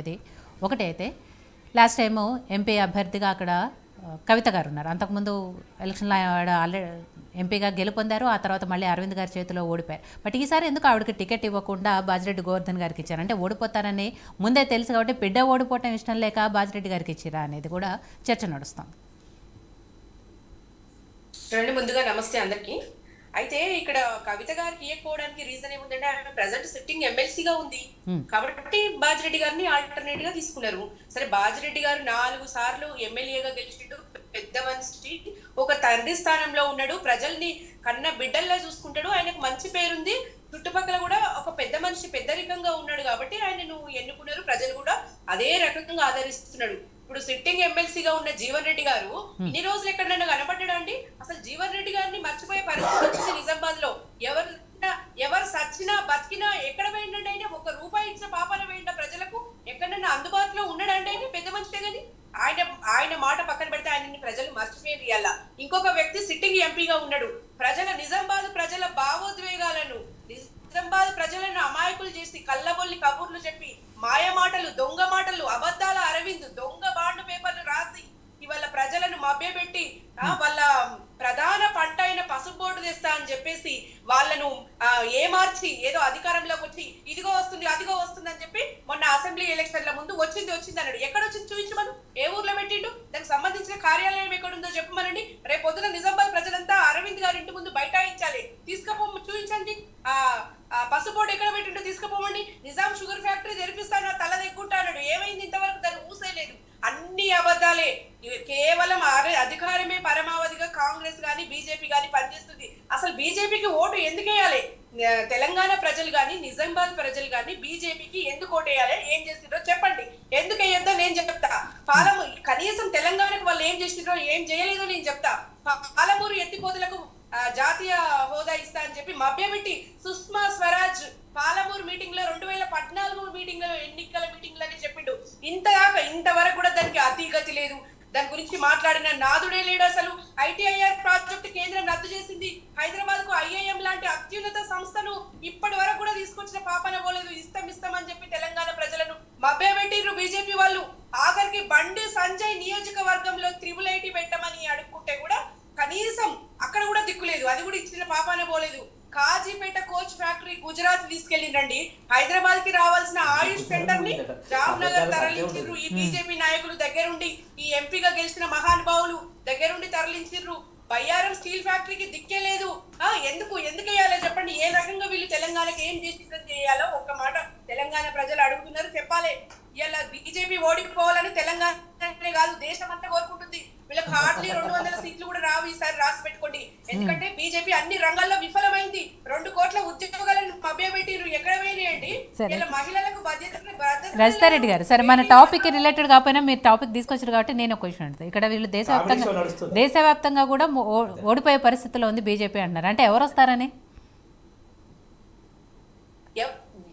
ఇది ఒకటైతే last time MP అభ్యర్థిగా అక్కడ కవిత గారు ఉన్నారు. అంతకుముందు ఎలక్షన్లో ఆవిడ ఆల్రెడీ ఎంపీగా గెలుపొందారు. ఆ తర్వాత మళ్ళీ అరవింద్ గారి చేతిలో ఓడిపోయారు. బట్ ఈసారి ఎందుకు ఆవిడకి టికెట్ ఇవ్వకుండా బాజిరెడ్డి గోవర్ధన్ గారికి ఇచ్చారు? అంటే ఓడిపోతారని ముందే తెలుసు కాబట్టి బిడ్డ ఓడిపోవటం ఇష్టం లేక బాజిరెడ్డి గారికి ఇచ్చిరా అనేది కూడా చర్చ నడుస్తుంది. చూడండి, ముందుగా నమస్తే అందరికి. అయితే ఇక్కడ కవిత గారికి ఇవ్వకపోవడానికి రీజన్ ఏముందంటే ఆమె ప్రజెంట్ సిట్టింగ్ ఎమ్మెల్సీగా ఉంది కాబట్టి బాజిరెడ్డి గారిని ఆల్టర్నేట్ గా తీసుకున్నారు. సరే, బాజిరెడ్డి గారు 4 సార్లు ఎమ్మెల్యేగా గెలిచిండు, పెద్ద మనిషి, ఒక తండ్రి స్థానంలో ఉన్నాడు, ప్రజల్ని కన్న బిడ్డల్లా చూసుకుంటాడు, ఆయనకు మంచి పేరుంది, చుట్టుపక్కల కూడా ఒక పెద్ద మనిషి పెద్దరికంగా ఉన్నాడు కాబట్టి ఆయనను ఎన్నుకున్నారు. ప్రజలు కూడా అదే రకంగా ఆదరిస్తున్నాడు. ఇప్పుడు సిట్టింగ్ ఎమ్మెల్సీగా ఉన్న జీవన్ రెడ్డి గారు ఇన్ని రోజులు ఎక్కడైనా కనపడ్డా అండి? అసలు జీవన్ రెడ్డి గారిని మర్చిపోయే పరిస్థితి వచ్చింది నిజామాబాద్ లో. ఎవరు సచ్చినా బతికినా ఎక్కడ వేయండి అయినా, 1 రూపాయి ఇచ్చిన పాపాన వేయండి ప్రజలకు ఎక్కడన్నా అందుబాటులో ఉన్నాడండి ఆయన పెద్ద మనిషితే గాని. ఆయన మాట పక్కన పెడితే ఆయనని ప్రజలు మర్చిపోయేది. అలా ఇంకొక వ్యక్తి సిట్టింగ్ ఎంపీగా ఉన్నాడు. నిజామాబాద్ ప్రజల భావోద్వేగాలను, నిజామాబాద్ ప్రజలను అమాయకులు చేసి కళ్ళబొల్లి కబుర్లు చెప్పి మాయ మాటలు, దొంగ మాటలు, అబద్ధాల అరవింద్ దొంగ బాండ్ పేపర్లు రాసి ఇవాళ ప్రజలను మభ్యపెట్టి వాళ్ళ ప్రధాన పంట అయిన పసుపు బోర్డు తెస్తా అని చెప్పేసి వాళ్ళను ఏమార్చి ఏదో అధికారంలోకి వచ్చి ఇదిగో వస్తుంది అదిగో వస్తుంది అని చెప్పి మొన్న అసెంబ్లీ ఎలక్షన్ల ముందు వచ్చింది అన్నాడు. ఎక్కడ వచ్చింది చూపించమను, ఏ ఊర్లో పెట్టిండు, దానికి సంబంధించిన కార్యాలయం ఎక్కడుందో చెప్పమనండి. రేపు పొద్దున నిజామాబాద్ ప్రజలంతా అరవింద్ గారి ఇంటి ముందు బైఠాయించాలి. తీసుకపో చూపించండి, పసుపు బోర్డు ఎక్కడ పెట్టిండో తీసుకుపోమండి. నిజాం షుగర్ ఫ్యాక్టరీ తెరిపిస్తాను, తల దగ్గుంటా అన్నాడు. ఏమైంది? ఇంతవరకు దాన్ని ఊసేయలేదు. అన్ని అబద్ధాలే. కేవలం అధికారమే పరమావధిగా కాంగ్రెస్ గాని బీజేపీ గాని పనిచేస్తుంది. అసలు బీజేపీకి ఓటు ఎందుకు వేయాలి? తెలంగాణ ప్రజలు గాని నిజామాబాద్ ప్రజలు గాని బీజేపీకి ఎందుకు ఓటు వేయాలి? ఏం చేసిండ్రో చెప్పండి. ఎందుకు వేయొద్దో నేను చెప్తా. కనీసం తెలంగాణకు వాళ్ళు ఏం చేసిండ్రో ఏం చేయలేదో నేను చెప్తా. పాలమూరు ఎత్తిపోతులకు జాతీయ హోదా ఇస్తా అని చెప్పి మభ్యపెట్టి సుష్మా స్వరాజ్ పాలమూరు మీటింగ్ లో 2014 మీటింగ్ లో ఎన్నికల మీటింగ్ అని చెప్పిండు. ఇంతవరకు కూడా దానికి అతిగతి లేదు. దాని గురించి మాట్లాడిన నాదుడే లేడు. అసలు ఐటీఐఆర్ ప్రాజెక్టు కేంద్రం రద్దు చేసింది. హైదరాబాద్ కు ఐఐఎం లాంటి అత్యున్నత సంస్థను ఇప్పటి వరకు కూడా తీసుకొచ్చిన పాపన పోలేదు. ఇస్తాం అని చెప్పి తెలంగాణ ప్రజలను మభ్యపెట్టిర్రు బీజేపీ వాళ్ళు. ఆఖరికి బండి సంజయ్ నియోజకవర్గంలో 888 పెట్టమని అడుక్కుంటే కూడా కనీసం అక్కడ కూడా దిక్కులేదు. అది కూడా ఇచ్చిన పాపాన పోలేదు. కాజీపేట కోచ్ ఫ్యాక్టరీ గుజరాత్ తీసుకెళ్ళిండండి. హైదరాబాద్ కి రావాల్సిన ఆయుష్ సెంటర్ ని జామ్నగర్ తరలించిర్రు. ఈ బీజేపీ నాయకులు దగ్గరుండి, ఈ ఎంపీగా గెలిచిన మహానుభావులు దగ్గరుండి తరలించిర్రు. బయ్యారం స్టీల్ ఫ్యాక్టరీకి దిక్కే లేదు. ఎందుకు వేయాలో చెప్పండి. ఏ రకంగా వీళ్ళు తెలంగాణకి ఏం చేయాలో ఒక్క మాట తెలంగాణ ప్రజలు అడుగుతున్నారు, చెప్పాలి. ఇలా బీజేపీ ఓడిపోవాలని తెలంగాణ కాదు దేశం అంతా కోరుకుంటుంది. వీళ్ళకి హార్డ్లీ 200 సీట్లు కూడా రావు. ఈసారి రాసి పెట్టుకోండి. ఎందుకంటే బీజేపీ అన్ని రంగాల్లో విఫలమైంది. 2 కోట్ల ఉద్యోగాలను మభ్యపెట్టిరు. ఎక్కడ పోయినాయండి? ఇలా మహిళలకు రజితారెడ్డి గారు, సరే మన టాపిక్ రిలేటెడ్ కాకపోయినా మీరు టాపిక్ తీసుకొచ్చారు కాబట్టి నేను ఒక క్వశ్చన్ అడుగుతాను. ఇక్కడ వీళ్ళు దేశవ్యాప్తంగా కూడా ఓడిపోయే పరిస్థితిలో ఉంది బీజేపీ అంటున్నారు. అంటే ఎవరు వస్తారని?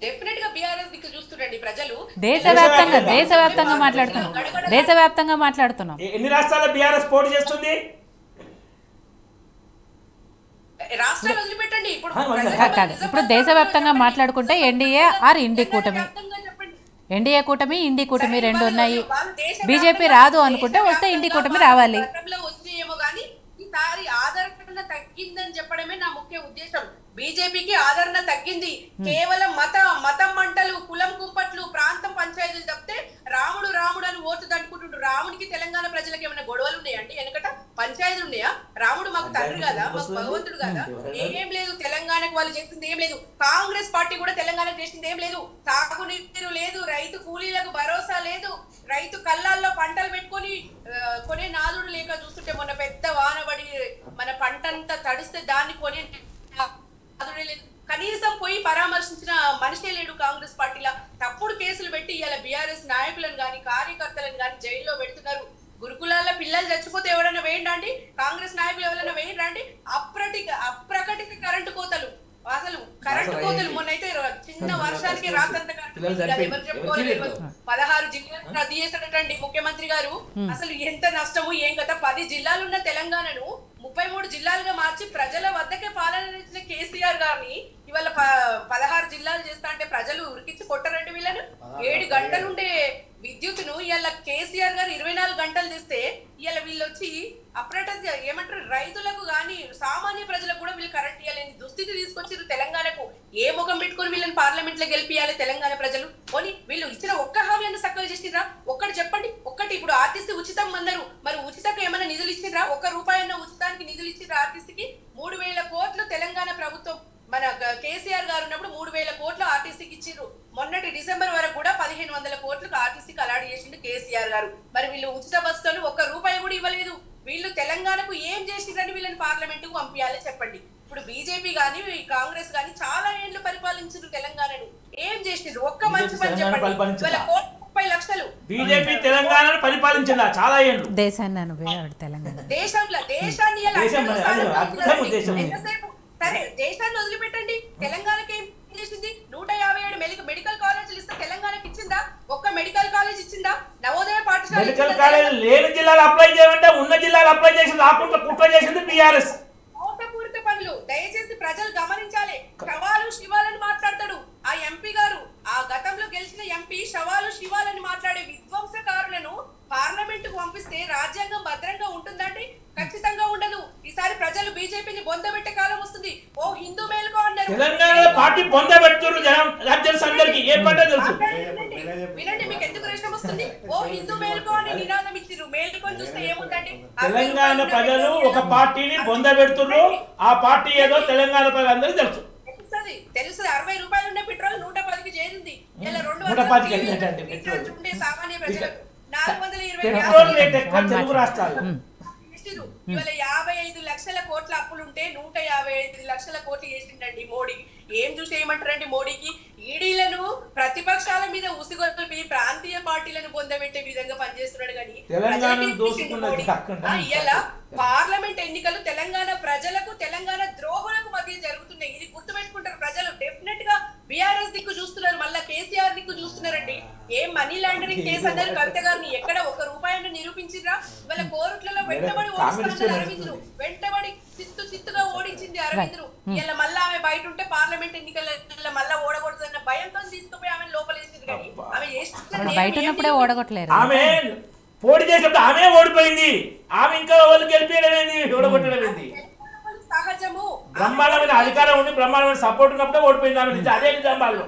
డెఫినెట్ గా బీఆర్ఎస్ దిక్కు చూస్తుండండి ప్రజలు. దేశవ్యాప్తంగా మాట్లాడుతున్నాం. ఎన్ని రాష్ట్రాల్లో బీఆర్ఎస్ పోటీ చేస్తుంది? రాష్ట్రాలు వదిలిపెట్టండి. ఇప్పుడు దేశవ్యాప్తంగా మాట్లాడుకుంటే ఎన్డీఏ ఆర్ ఇండి కూటమి, ఎన్డీఏ కూటమి ఇండి కూటమి 2 ఉన్నాయి. బీజేపీ రాదు అనుకుంటే వస్తే ఇండి కూటమి రావాలి. వచ్చేయేమో కానీ ఈసారి ఆదరణ తగ్గిందని చెప్పడమే నా ముఖ్య ఉద్దేశం. బీజేపీకి ఆదరణ తగ్గింది. కేవలం మతం మంటలు, కులం కుంపట్లు, ప్రాంతం పంచాయతీలు తప్పితే రాముడు అని ఓట్లు దండుకుంటుండ్రు. రాముడికి తెలంగాణ ప్రజలకు ఏమైనా గొడవలు ఉన్నాయండి? వెనకట పంచాయతీలు ఉన్నాయా? రాముడు మాకు తండ్రి కదా, మాకు భగవంతుడు కదా? ఏం లేదు. తెలంగాణకు వాళ్ళు చేసింది ఏం లేదు. కాంగ్రెస్ పార్టీ కూడా తెలంగాణకు చేసింది ఏం లేదు. తాగునీరు లేదు, రైతు కూలీలకు భరోసా లేదు, రైతు కళ్ళాల్లో పంటలు పెట్టుకొని కొనే నాదుడు లేక చూస్తుంటే మొన్న పెద్ద వానబడి మన పంటంతా తడిస్తే దాన్ని కొనే కనీసం పోయి పరామర్శించిన మనిషే లేడు కాంగ్రెస్ పార్టీలో. తప్పుడు కేసులు పెట్టి ఇలా బీఆర్ఎస్ నాయకులను గాని కార్యకర్తలను గాని జైల్లో పెడుతున్నారు. గురుకులాల్లో పిల్లలు చచ్చిపోతే ఎవరైనా వేయండి? కాంగ్రెస్ నాయకులు ఎవరైనా వేయండి? అప్రకటిత కరెంటు కోతలు, అసలు కరెంటు కోతలు మొన్నైతే చిన్న వర్షానికి రాత్రంత ఎవరు చెప్పుకోలేదు. 16 జిల్లాలు రద్దు చేశాడటండి ముఖ్యమంత్రి గారు. అసలు ఎంత నష్టము ఏం కదా. 10 జిల్లాలున్న తెలంగాణను 33 జిల్లాలుగా మార్చి ప్రజల వద్దకే పాలన కేసీఆర్ గారిని ఇవాళ 16 జిల్లాలు చేస్తా అంటే ప్రజలు ఉరికిచ్చి కొట్టరండి వీళ్ళను. 7 గంటలుండే విద్యుత్తును ఇవాళ కేసీఆర్ గారు 24 గంటలు తెస్తే ఇవాళ వీళ్ళు వచ్చి అప్రటస్ ఏమంటారు రైతులకు కానీ సామాన్య ప్రజలకు కూడా వీళ్ళు కరెంట్ ఇవ్వలేని దుస్థితి తీసుకొచ్చారు తెలంగాణకు. ఏ ముఖం పెట్టుకుని వీళ్ళని పార్లమెంట్ లో గెలిపియాలి తెలంగాణ ప్రజలు? పోనీ వీళ్ళు ఇచ్చిన ఒక్క హామీని చక్కగా చేసిరా? ఒక్కటి చెప్పండి. ఒక్కటి ఇప్పుడు ఆర్టీసీ ఉచితం అన్నారు, మరి ఉచితకు ఏమైనా నిధులు ఇచ్చిరా? ₹1 ఉచితానికి నిధులు ఇచ్చిరా? ఆర్టీసీకి 3,000 కోట్లు తెలంగాణ ప్రభుత్వం మన కేసీఆర్ గారు ఉన్నప్పుడు 3,000 కోట్లు ఆర్టీసీకి ఇచ్చిర్రు. మొన్నటి డిసెంబర్ వరకు కూడా 1,500 కోట్లకు ఆర్టీసీకి అలాట్ చేసిండు కేసీఆర్ గారు. మరి వీళ్ళు ఉచిత బస్సులు ₹1 కూడా ఇవ్వలేదు. వీళ్ళు తెలంగాణకు ఏం చేసిండ్రని వీళ్ళని పార్లమెంట్ కు పంపించాలి చెప్పండి. ఇప్పుడు బీజేపీ గానీ కాంగ్రెస్ గానీ చాలా ఏళ్లు పరిపాలించారు తెలంగాణను. ఏం చేసిండ్రు? ఒక్క మంచి పని చెప్పండి. 30 లక్షలు బీజేపీ తెలంగాణను పరిపాలించిందా చాలా ఏళ్ళు? సరే దేశాన్ని వదిలిపెట్టండి, తెలంగాణకి ఏం చేసింది? 157 మెడికల్ కాలేజీలు ఇస్తే తెలంగాణకి ఇచ్చిందా? ఒక్క మెడికల్ కాలేజ్ ఇచ్చిందా? నవోదయ పాఠశాల మెడికల్ కాలేజ్ లేని జిల్లాలు అప్లై చేయమంటే ఉన్న జిల్లాలు అప్లై చేసింది, ఆకుంట కుట్ర చేసింది టీఆర్ఎస్. మోసపూరిత పనులు దయచేసి ప్రజలు గమనించాలి. శవాలు శివాలని మాట్లాడతాడు ఆ ఎంపీ గారు. ఆ గతంలో గెలిచిన ఎంపీ శవాలు శివాలని మాట్లాడే విధ్వంసకారులను పార్లమెంట్ కు పంపిస్తే రాజ్యాంగం భద్రంగా ఉంటుందండి? ఖచ్చితంగా ఉండదు. ఈసారి ప్రజలు బీజేపీని బొందబెట్టే కాలం వస్తుంది. ఓ హిందూ మేలుకో అన్నారు. తెలంగాణ పార్టీ బొందబెడుతున్నారు జనం, తెలుసు అందరికి. ఏ పార్టీ తెలుసు? వినండి, మీకు ఎందుకు రేషం వస్తుంది? ఓ హిందూ మేలుకో అని నినాదం ఇచ్చిర్రు. మేలుకొని చూస్తే ఏముందండి? తెలంగాణ ప్రజలు ఒక పార్టీని బొందబెడుతున్నారు. ఆ పార్టీ ఏదో తెలంగాణ ప్రజలందరికీ తెలుసు. తెలుసు. ₹60 ఉండే పెట్రోల్ 110కి చేరింది. ఇలా 210 ఉండే సామాన్య ప్రజలకు 420 తెలుగు రాష్ట్రాలు ఇవాళ 55 లక్షల కోట్ల అప్పులుంటే 155 లక్షల కోట్లు చేసిండండి మోడీ. ఏం చూసి ఏమంటారండి మోడీకి? ఈడీలను ప్రతిపక్షాల మీద ఉసిగొల్పి ప్రాంతీయ పార్టీలను పొందబెట్టే విధంగా పనిచేస్తున్నాడు. కానీ ఇలా పార్లమెంట్ ఎన్నికలు తెలంగాణ ప్రజలకు తెలంగాణ ద్రోహులకు మధ్య జరుగుతున్నాయి. ఇది గుర్తుపెట్టుకుంటారు ప్రజలు. డెఫినెట్ గా బీఆర్ఎస్ దిక్కు చూస్తున్నారు, మళ్ళా కేసీఆర్ దిక్కు చూస్తున్నారండి. ఏం మనీ లాండరింగ్ కేసు అన్నారు కవిత గారిని? ఎక్కడ ₹1 నిరూపించిరా? ఇవాళ కోర్టులలో వెంటబడి ఓడిస్తున్నారు అరవింద్రు. వెంటబడి చిత్తుగా ఓడించింది అరవింద్రు. ఇలా మళ్ళా ఆమె బయట ఉంటే పార్లమెంట్ ఎన్నికల మళ్ళా ఓడగొడుతున్న భయంతో తీసుకుపోయి ఆమె లోపలేసింది. కానీ ఆమె ఆమె పోటీ చేసినప్పుడు ఆమె ఓడిపోయింది. ఆమె ఇంకా వాళ్ళు గెలిపేది ఓడగొట్టడం సహజము. బ్రహ్మాండమైన అధికారం ఉండి బ్రహ్మాండమైన సపోర్ట్ ఉన్నప్పుడే ఓడిపోయింది ఆమె. అదే నిజామాబాద్లో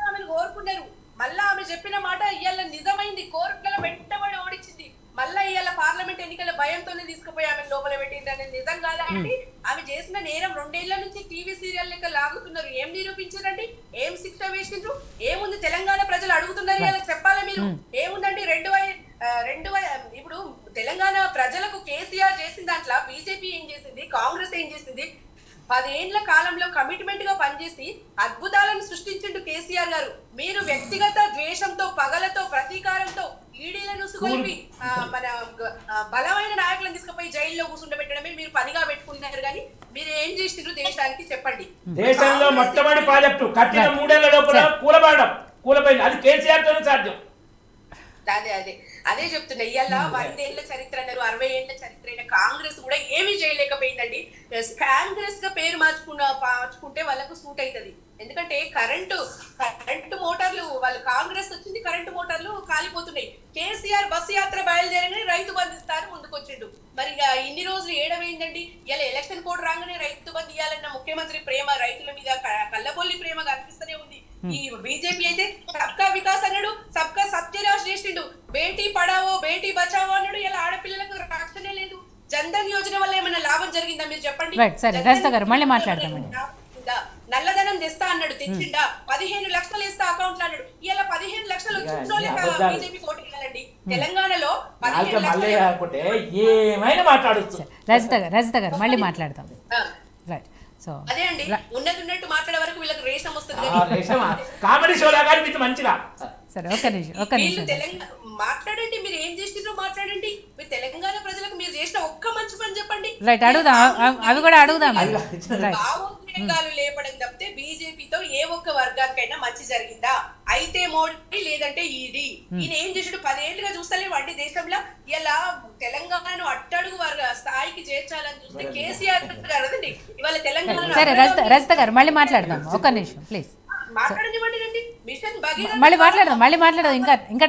ఆమెను కోరుకున్నారు. మళ్ళా ఆమె చెప్పిన మాట ఇవాళ నిజమైంది. కోర్టులలో వెంటబడి ఓడించింది. మళ్ళా ఇవాళ పార్లమెంట్ ఎన్నికల భయంతోనే తీసుకుపోయి ఆమె లోపల పెట్టింది అనేది నిజం కాదా అండి? ఆమె చేసిన నేరం 2 ఏళ్ల నుంచి టీవీ సీరియల్ లెక్క లాగుతున్నారు. ఏం నిరూపించారండి? ఏం శిక్ష వేసిండ్రు? ఏముంది? తెలంగాణ ప్రజలు అడుగుతున్నారు, ఇలా చెప్పాలి మీరు. ఏముందండి? ఇప్పుడు తెలంగాణ ప్రజలకు కేసీఆర్ చేసిన దాంట్లో బీజేపీ ఏం చేసింది, కాంగ్రెస్ ఏం చేసింది? 10 ఏళ్ల కాలంలో కమిట్మెంట్ గా పనిచేసి అద్భుతాలను సృష్టించిండు కేసీఆర్ గారు. మీరు వ్యక్తిగత ద్వేషంతో, పగలతో, ప్రతీకారంతో ఈడీలను సుగొల్పి మన బలమైన నాయకులను తీసుకుపోయి జైల్లో కూర్చుండబెట్టడమే మీరు పనిగా పెట్టుకున్నారు. కానీ మీరు ఏం చేసినారు దేశానికి చెప్పండి? దేశంలో మొట్టమొదటి ప్రాజెక్టు కట్టిన 3 ఏళ్ల లోపల కూలబోయింది. అది కేసీఆర్ తోనే సాధ్యం. అదే చెప్తున్నా. ఇవాళ 100 ఏళ్ల చరిత్ర అన్నారు, 60 ఏళ్ల చరిత్ర అయిన కాంగ్రెస్ కూడా ఏమీ చేయలేకపోయిందండి. కాంగ్రెస్ గా పేరు మార్చుకుంటే వాళ్ళకు సూట్ అవుతుంది. ఎందుకంటే కరెంటు మోటార్లు వాళ్ళు కాంగ్రెస్ వచ్చింది, కరెంటు మోటార్లు కాలిపోతున్నాయి. కేసీఆర్ బస్సు యాత్ర బయలుదేరగానే రైతు బంధు ఇస్తారు ముందుకొచ్చిండు. మరి ఇన్ని రోజులు ఏడమైందండి? ఇలా ఎలక్షన్ కోడ్ రాగానే రైతు బంధు ఇవ్వాలన్న ముఖ్యమంత్రి ప్రేమ రైతుల మీద కళ్ళబొల్లి ప్రేమ కనిపిస్తూనే ఉంది. ఈ బీజేపీ అయితే సబ్కా వికాస్ అన్నాడు, సబ్కా సత్యనాశ్ చేసిండు. బేటీ పడావో బేటీ బచావో అన్నాడు. ఇలా ఆడపిల్లలకు రక్షణే లేదు. జన్ధన్ యోజన వల్ల ఏమైనా లాభం జరిగిందా మీరు చెప్పండి? నల్లధనం తెస్తా అన్నాడు, తెచ్చిండా? 15 లక్షలు ఇస్తా అకౌంట్ అన్నాడు. ఇలా 15 లక్షలు వచ్చిన బీజేపీ కోటి వెళ్ళండి. తెలంగాణలో 15 లక్షలు ఏమైనా మాట్లాడచ్చు. రజిత గారు మళ్ళీ మాట్లాడతాం. అదే అండి, ఉన్నది ఉన్నట్టు మాట్లాడే వరకు వీళ్ళకి రేషం వస్తుంది. కామెడీ షో లాగా మంచిగా. సరే ఒక్క నిమిషం తెలంగాణ మాట్లాడండి. మీరు ఏం చేసిండ్రో మాట్లాడండి. మీరు తెలంగాణ ప్రజలకు మీరు చేసిన ఒక్క మంచి పని చెప్పండి. రైట్, అడుగుదాం. అవి కూడా అడుగుదాం. ఉద్వేగాలు లేపడం తప్పితే బీజేపీతో ఏ ఒక్క వర్గానికైనా మంచి జరిగిందా? అయితే మోడీ లేదంటే ఈడీ. ఈయన ఏం చేసాడు? 10 ఏళ్లుగా చూస్తలేవు అండి దేశంలో. ఇలా తెలంగాణను అట్టడుగు స్థాయికి చేర్చాలని చూస్తే కేసీఆర్ గారండి ఇవాళ తెలంగాణ. సరే రజిత గారు మళ్ళీ మాట్లాడదాం, ఒక్క నిమిషం ప్లీజ్ మాట్లాడనివ్వండి. మిషన్ మళ్ళీ మాట్లాడదాం ఇంకా